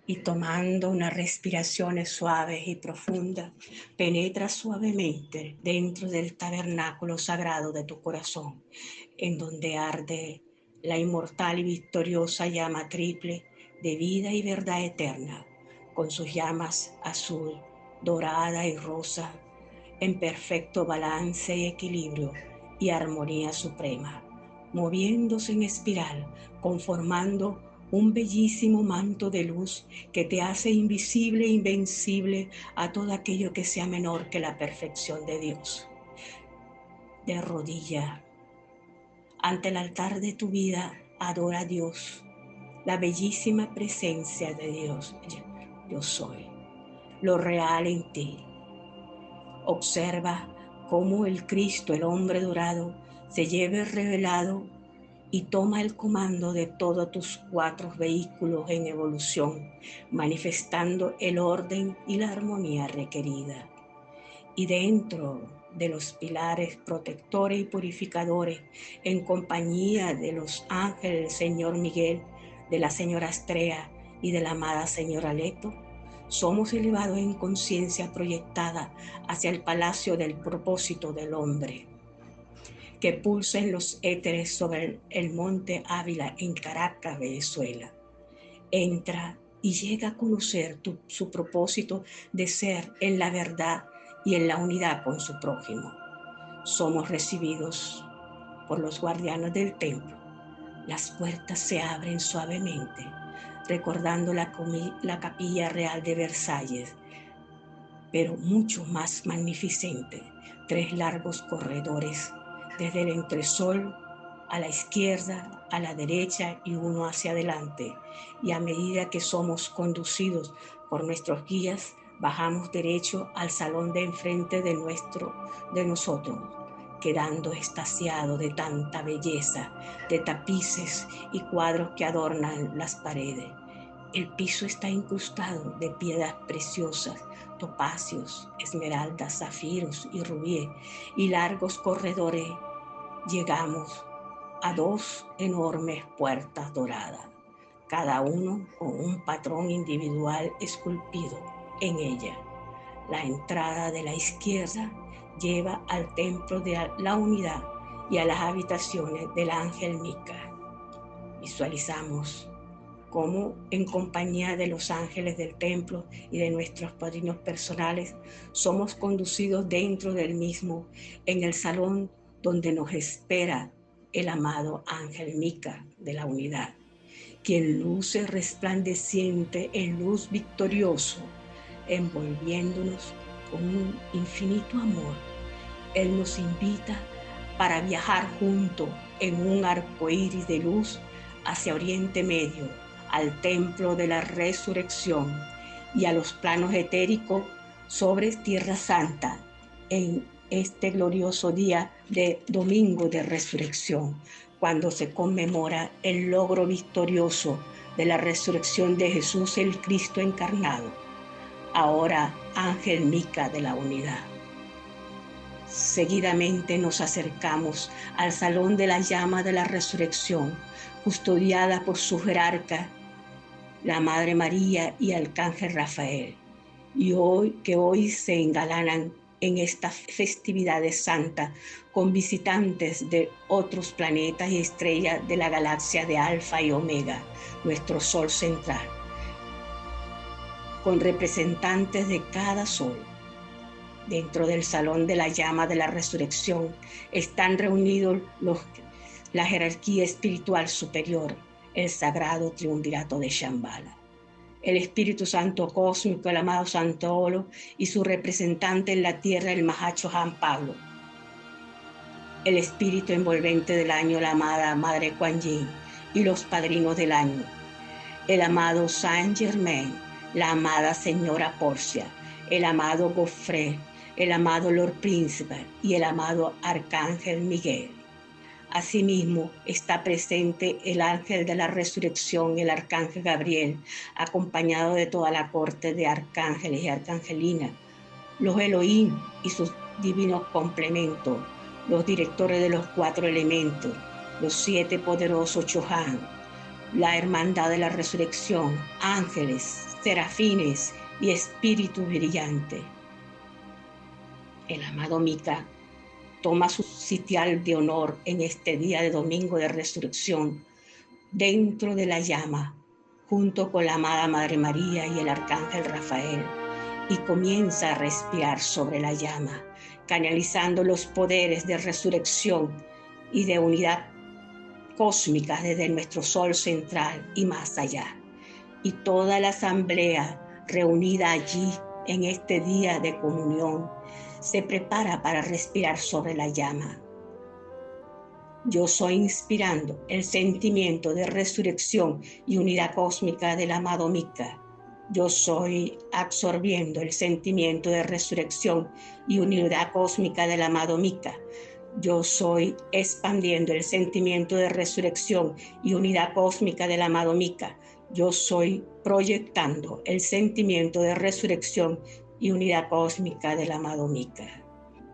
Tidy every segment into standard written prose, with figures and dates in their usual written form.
Y tomando unas respiraciones suaves y profundas, penetra suavemente dentro del tabernáculo sagrado de tu corazón, en donde arde la inmortal y victoriosa llama triple de vida y verdad eterna, con sus llamas azul, dorada y rosa, en perfecto balance y equilibrio y armonía suprema, moviéndose en espiral, conformando un bellísimo manto de luz que te hace invisible e invencible a todo aquello que sea menor que la perfección de Dios. De rodilla ante el altar de tu vida, adora a Dios, la bellísima presencia de Dios. Yo soy lo real en ti. Observa cómo el Cristo, el hombre dorado, se lleve revelado y toma el comando de todos tus 4 vehículos en evolución, manifestando el orden y la armonía requerida. Y dentro de los pilares protectores y purificadores, en compañía de los ángeles del Señor Miguel, de la señora Astrea y de la amada señora Leto, somos elevados en conciencia proyectada hacia el palacio del propósito del hombre, que pulsa en los éteres sobre el monte Ávila en Caracas, Venezuela. Entra y llega a conocer su propósito de ser en la verdad y en la unidad con su prójimo. Somos recibidos por los guardianes del templo. Las puertas se abren suavemente, recordando la capilla real de Versalles, pero mucho más magnificente. 3 largos corredores, desde el entresol a la izquierda, a la derecha y uno hacia adelante. Y a medida que somos conducidos por nuestros guías, bajamos derecho al salón de enfrente de nosotros, quedando extasiado de tanta belleza, de tapices y cuadros que adornan las paredes. El piso está incrustado de piedras preciosas, topacios, esmeraldas, zafiros y rubíes, y largos corredores. Llegamos a 2 enormes puertas doradas, cada uno con un patrón individual esculpido en ella. La entrada de la izquierda lleva al templo de la unidad y a las habitaciones del ángel Mica. Visualizamos cómo en compañía de los ángeles del templo y de nuestros padrinos personales somos conducidos dentro del mismo, en el salón donde nos espera el amado ángel Mica de la unidad, quien luce resplandeciente en luz victorioso, envolviéndonos con un infinito amor. Él nos invita para viajar juntos en un arco iris de luz hacia Oriente Medio, al templo de la resurrección y a los planos etéricos sobre Tierra Santa en este glorioso día de Domingo de Resurrección, cuando se conmemora el logro victorioso de la resurrección de Jesús el Cristo encarnado. Ahora, ángel Mica de la unidad. Seguidamente nos acercamos al salón de la llama de la resurrección, custodiada por su jerarca, la Madre María y Arcángel Rafael, y hoy se engalanan en estas festividades santas con visitantes de otros planetas y estrellas de la galaxia de Alfa y Omega, nuestro Sol central, con representantes de cada sol. Dentro del salón de la llama de la resurrección están reunidos la jerarquía espiritual superior, el sagrado triunvirato de Shambhala, el Espíritu Santo cósmico, el amado Santo Olo, y su representante en la tierra, el Mahacho Han Pablo, el espíritu envolvente del año, la amada Madre Kuan Yin, y los padrinos del año, el amado Saint Germain, la amada Señora Porcia, el amado Godfrey, el amado Lord Príncipe y el amado Arcángel Miguel. Asimismo, está presente el ángel de la resurrección, el arcángel Gabriel, acompañado de toda la corte de arcángeles y arcangelinas, los Elohim y sus divinos complementos, los directores de los 4 elementos, los 7 poderosos Chohan, la hermandad de la resurrección, ángeles, serafines y espíritu brillante. El amado Mica toma su sitial de honor en este día de domingo de resurrección dentro de la llama, junto con la amada Madre María y el arcángel Rafael, y comienza a respirar sobre la llama, canalizando los poderes de resurrección y de unidad cósmica desde nuestro sol central y más allá. Y toda la asamblea reunida allí en este día de comunión se prepara para respirar sobre la llama. Yo soy inspirando el sentimiento de resurrección y unidad cósmica del amado Mica. Yo soy absorbiendo el sentimiento de resurrección y unidad cósmica del amado Mica. Yo soy expandiendo el sentimiento de resurrección y unidad cósmica del amado Mica. Yo soy proyectando el sentimiento de resurrección y unidad cósmica del amado Mica.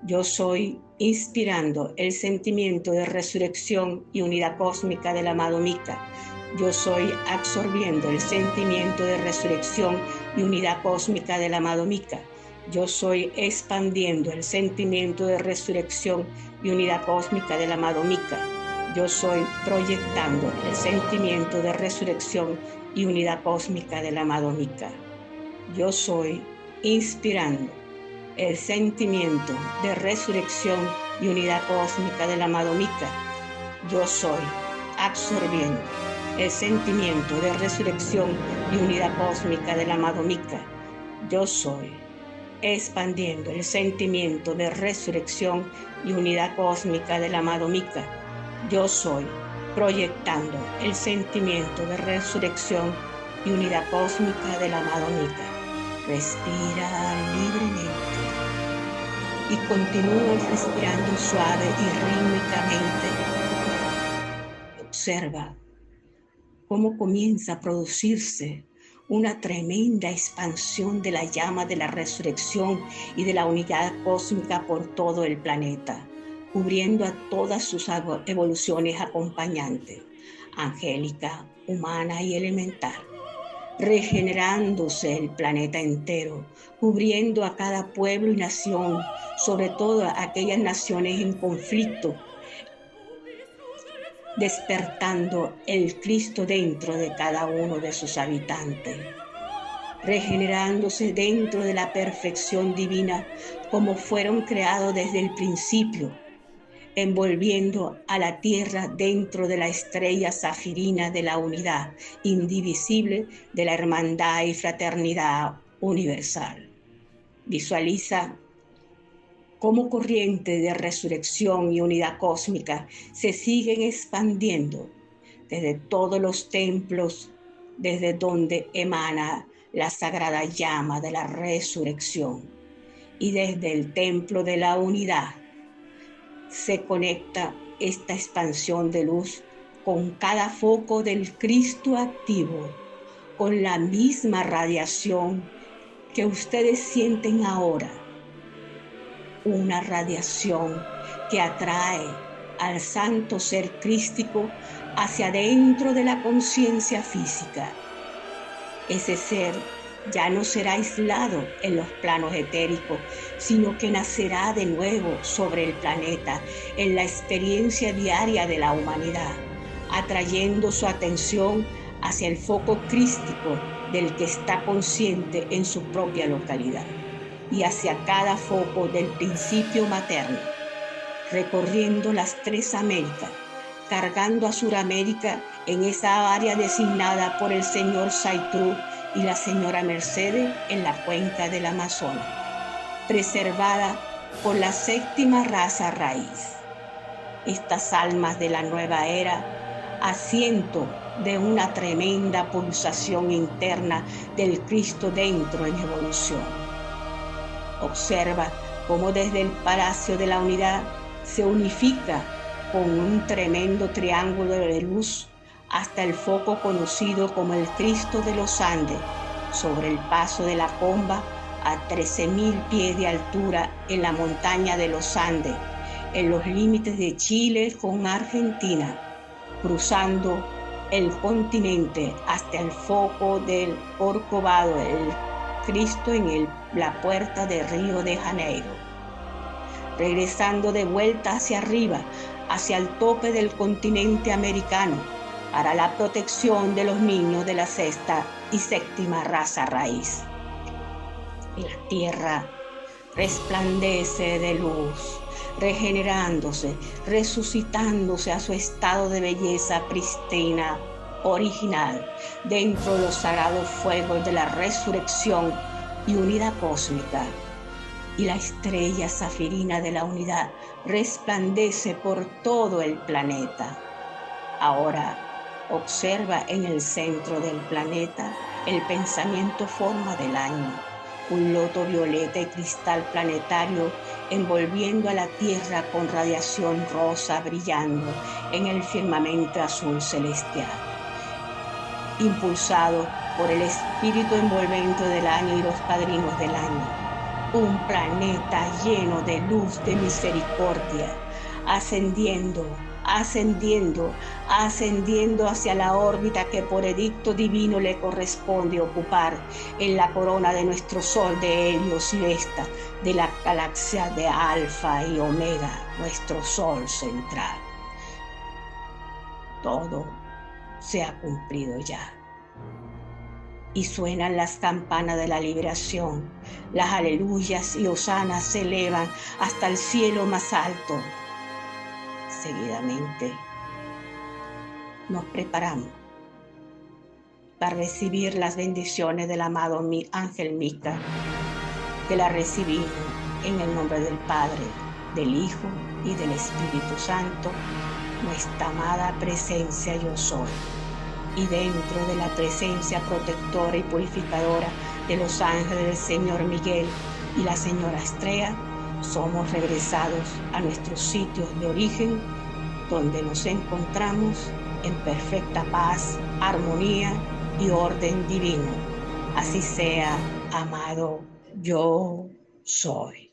Yo soy inspirando el sentimiento de resurrección y unidad cósmica del amado Mica. Yo soy absorbiendo el sentimiento de resurrección y unidad cósmica del amado Mica. Yo soy expandiendo el sentimiento de resurrección y unidad cósmica del amado Mica. Yo soy proyectando el sentimiento de resurrección y unidad cósmica del amado Mica. Yo soy inspirando el sentimiento de resurrección y unidad cósmica del amado Mica. Yo soy absorbiendo el sentimiento de resurrección y unidad cósmica del amado Mica. Yo soy expandiendo el sentimiento de resurrección y unidad cósmica del amado Mica. Yo soy proyectando el sentimiento de resurrección y unidad cósmica del amado Mica. Respira libremente y continúa respirando suave y rítmicamente. Observa cómo comienza a producirse una tremenda expansión de la llama de la resurrección y de la unidad cósmica por todo el planeta, cubriendo a todas sus evoluciones acompañantes, angélica, humana y elemental, regenerándose el planeta entero, cubriendo a cada pueblo y nación, sobre todo a aquellas naciones en conflicto, despertando el Cristo dentro de cada uno de sus habitantes, regenerándose dentro de la perfección divina como fueron creados desde el principio, envolviendo a la tierra dentro de la estrella zafirina de la unidad indivisible de la hermandad y fraternidad universal. Visualiza cómo corrientes de resurrección y unidad cósmica se siguen expandiendo desde todos los templos, desde donde emana la sagrada llama de la resurrección, y desde el templo de la unidad se conecta esta expansión de luz con cada foco del Cristo activo, con la misma radiación que ustedes sienten ahora, una radiación que atrae al santo ser crístico hacia dentro de la conciencia física. Ese ser ya no será aislado en los planos etéricos, sino que nacerá de nuevo sobre el planeta, en la experiencia diaria de la humanidad, atrayendo su atención hacia el foco crístico del que está consciente en su propia localidad, y hacia cada foco del principio materno, recorriendo las 3 Américas, cargando a Suramérica en esa área designada por el señor Saitrú y la señora Mercedes en la cuenca del Amazonas, preservada por la 7ª raza raíz. Estas almas de la nueva era, asiento de una tremenda pulsación interna del Cristo dentro en evolución. Observa cómo desde el Palacio de la Unidad se unifica con un tremendo triángulo de luz hasta el foco conocido como el Cristo de los Andes, sobre el paso de la Comba a 13.000 pies de altura en la montaña de los Andes, en los límites de Chile con Argentina, cruzando el continente hasta el foco del Corcovado, el Cristo en la puerta de Río de Janeiro, regresando de vuelta hacia arriba, hacia el tope del continente americano, para la protección de los niños de la sexta y séptima raza raíz. Y la tierra resplandece de luz, regenerándose, resucitándose a su estado de belleza prístina, original, dentro de los sagrados fuegos de la resurrección y unidad cósmica. Y la estrella zafirina de la unidad resplandece por todo el planeta. Ahora observa en el centro del planeta el pensamiento forma del año, un loto violeta y cristal planetario envolviendo a la Tierra con radiación rosa brillando en el firmamento azul celestial. Impulsado por el espíritu envolvente del año y los padrinos del año, un planeta lleno de luz de misericordia, ascendiendo hacia la órbita que por edicto divino le corresponde ocupar en la corona de nuestro sol de Helios y Vesta, de la galaxia de Alfa y Omega, nuestro sol central. Todo se ha cumplido ya. Y suenan las campanas de la liberación, las aleluyas y hosanas se elevan hasta el cielo más alto. Seguidamente nos preparamos para recibir las bendiciones del amado ángel Mica, que la recibimos en el nombre del Padre, del Hijo y del Espíritu Santo, nuestra amada presencia yo soy. Y dentro de la presencia protectora y purificadora de los ángeles del Señor Miguel y la Señora Estrella, somos regresados a nuestros sitios de origen, donde nos encontramos en perfecta paz, armonía y orden divino. Así sea, amado yo soy.